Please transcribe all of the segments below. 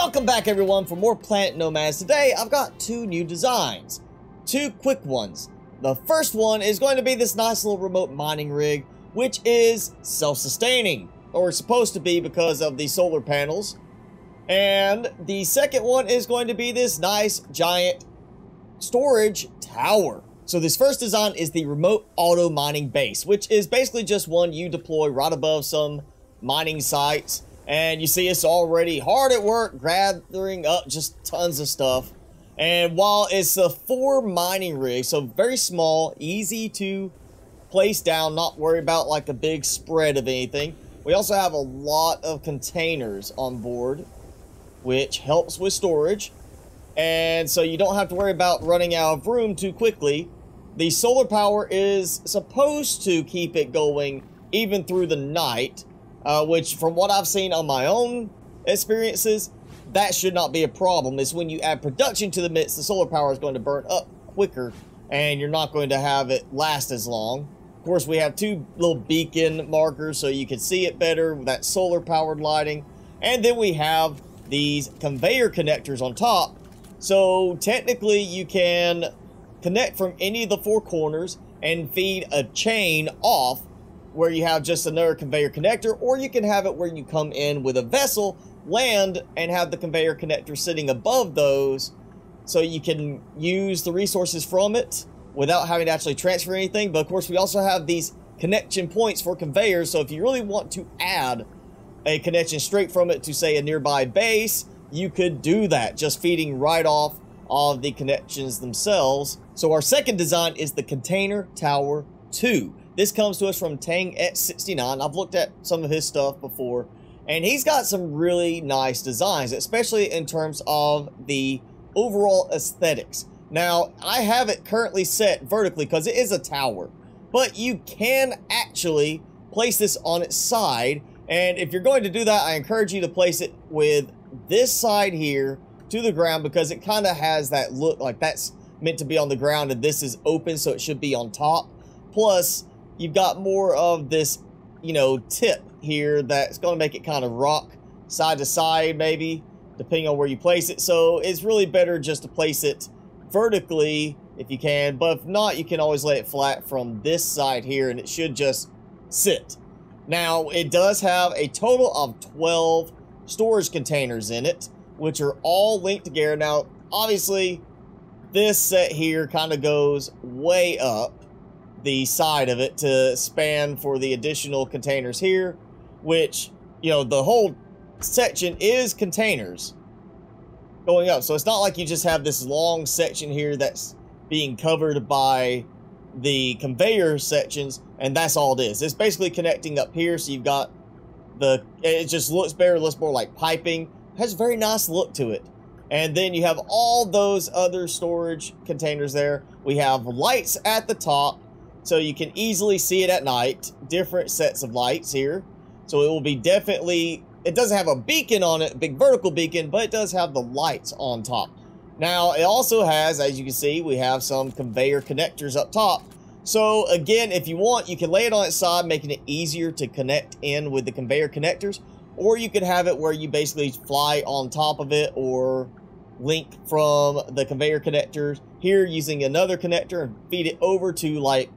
Welcome back everyone for more Planet Nomads. Today I've got two new designs. Two quick ones. The first one is going to be this nice little remote mining rig, which is self-sustaining, or it's supposed to be because of the solar panels. And the second one is going to be this nice giant storage tower. So this first design is the remote auto mining base, which is basically just one you deploy right above some mining sites. And you see it's already hard at work gathering up just tons of stuff. And while it's a 4 mining rig, so very small, easy to place down, not worry about like a big spread of anything. We also have a lot of containers on board, which helps with storage. And so you don't have to worry about running out of room too quickly. The solar power is supposed to keep it going even through the night. Which, from what I've seen on my own experiences, that should not be a problem. It's when you add production to the mix, the solar power is going to burn up quicker, and you're not going to have it last as long. Of course, we have two little beacon markers so you can see it better with that solar-powered lighting. And then we have these conveyor connectors on top. So, technically, you can connect from any of the 4 corners and feed a chain off, where you have just another conveyor connector, or you can have it where you come in with a vessel, land, and have the conveyor connector sitting above those, so you can use the resources from it without having to actually transfer anything. But of course, we also have these connection points for conveyors, so if you really want to add a connection straight from it to, say, a nearby base, you could do that, just feeding right off of the connections themselves. So our second design is the Container Tower 2. This comes to us from Tang-X69. I've looked at some of his stuff before, and he's got some really nice designs, especially in terms of the overall aesthetics. Now, I have it currently set vertically because it is a tower, but you can actually place this on its side, and if you're going to do that, I encourage you to place it with this side here to the ground, because it kind of has that look like that's meant to be on the ground, and this is open, so it should be on top. Plus, you've got more of this, you know, tip here that's going to make it kind of rock side to side, maybe, depending on where you place it. So it's really better just to place it vertically if you can. But if not, you can always lay it flat from this side here, and it should just sit. Now, it does have a total of 12 storage containers in it, which are all linked together. Now, obviously, this set here kind of goes way up the side of it to span for the additional containers here, which, you know, the whole section is containers going up. So it's not like you just have this long section here that's being covered by the conveyor sections, and that's all it is. It's basically connecting up here, so you've got it just looks better, looks more like piping. It has a very nice look to it. And then you have all those other storage containers there. We have lights at the top, so you can easily see it at night. Different sets of lights here. So it will be definitely, it doesn't have a beacon on it, a big vertical beacon, but it does have the lights on top. Now, it also has, as you can see, we have some conveyor connectors up top. So again, if you want, you can lay it on its side, making it easier to connect in with the conveyor connectors. Or you could have it where you basically fly on top of it, or link from the conveyor connectors here using another connector and feed it over to like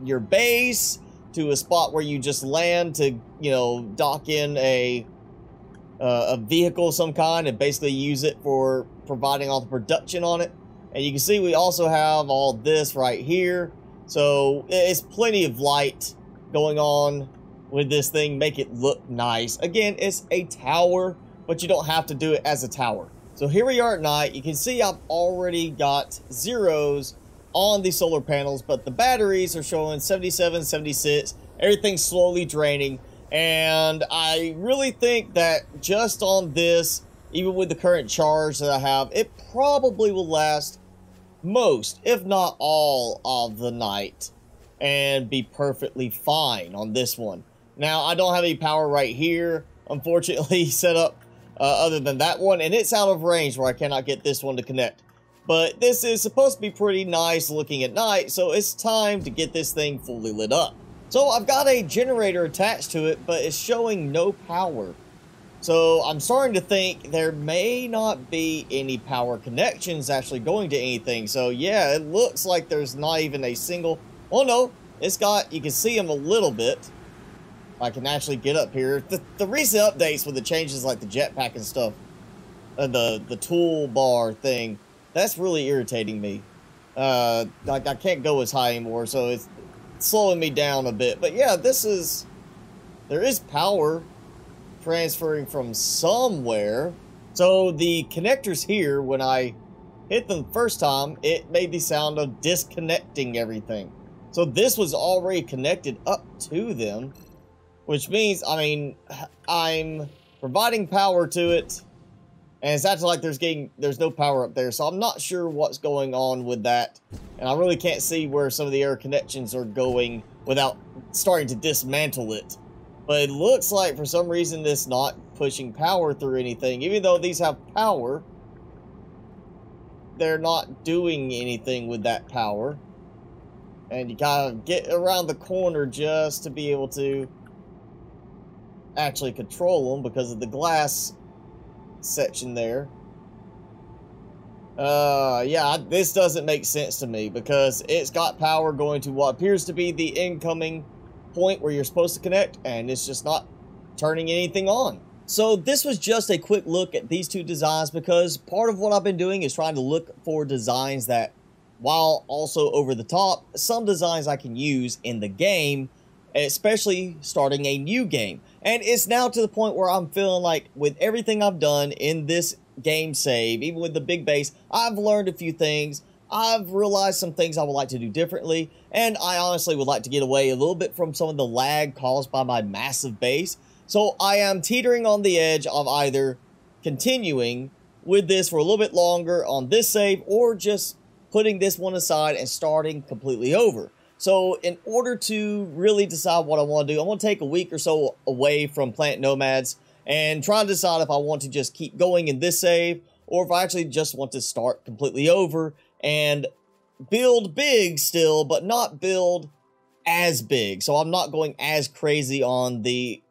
your base, to a spot where you just land to, you know, dock in a vehicle of some kind and basically use it for providing all the production on it. And you can see we also have all this right here, so it's plenty of light going on with this thing, make it look nice. Again, it's a tower, but you don't have to do it as a tower. So here we are at night. You can see I've already got zeros on the solar panels, but the batteries are showing 77, 76, everything's slowly draining, and I really think that just on this, even with the current charge that I have, it probably will last most, if not all, of the night and be perfectly fine on this one. Now, I don't have any power right here, unfortunately, set up other than that one, and it's out of range where I cannot get this one to connect. But this is supposed to be pretty nice looking at night, so it's time to get this thing fully lit up. So I've got a generator attached to it, but it's showing no power. So I'm starting to think there may not be any power connections actually going to anything. So yeah, it looks like there's not even a single... Oh no, it's got... You can see them a little bit. I can actually get up here. The recent updates with the changes like the jetpack and stuff, the toolbar thing, that's really irritating me. Like I can't go as high anymore, so it's slowing me down a bit. But yeah, there is power transferring from somewhere. So the connectors here, when I hit them the first time, it made the sound of disconnecting everything. So this was already connected up to them, which means, I mean, I'm providing power to it, and it's actually like there's no power up there. So I'm not sure what's going on with that, and I really can't see where some of the air connections are going without starting to dismantle it. But it looks like for some reason it's not pushing power through anything. Even though these have power, they're not doing anything with that power. And you gotta get around the corner just to be able to actually control them because of the glass section there. Yeah, this doesn't make sense to me because it's got power going to what appears to be the incoming point where you're supposed to connect, and it's just not turning anything on. So this was just a quick look at these two designs because part of what I've been doing is trying to look for designs that, while also over the top, some designs I can use in the game, especially starting a new game. And it's now to the point where I'm feeling like with everything I've done in this game save, even with the big base, I've learned a few things. I've realized some things I would like to do differently, and I honestly would like to get away a little bit from some of the lag caused by my massive base. So I am teetering on the edge of either continuing with this for a little bit longer on this save, or just putting this one aside and starting completely over. So in order to really decide what I want to do, I want to take a week or so away from Planet Nomads and try to decide if I want to just keep going in this save, or if I actually just want to start completely over and build big still, but not build as big. So I'm not going as crazy on the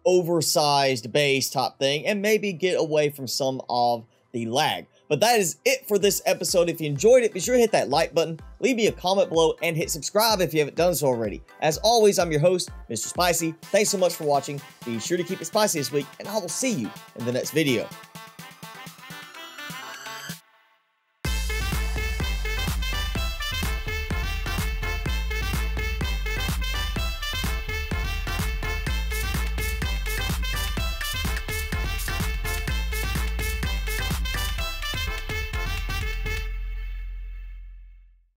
oversized base top thing, and maybe get away from some of the lag. But that is it for this episode. If you enjoyed it, be sure to hit that like button, leave me a comment below, and hit subscribe if you haven't done so already. As always, I'm your host, Mr. Spicy. Thanks so much for watching. Be sure to keep it spicy this week, and I will see you in the next video.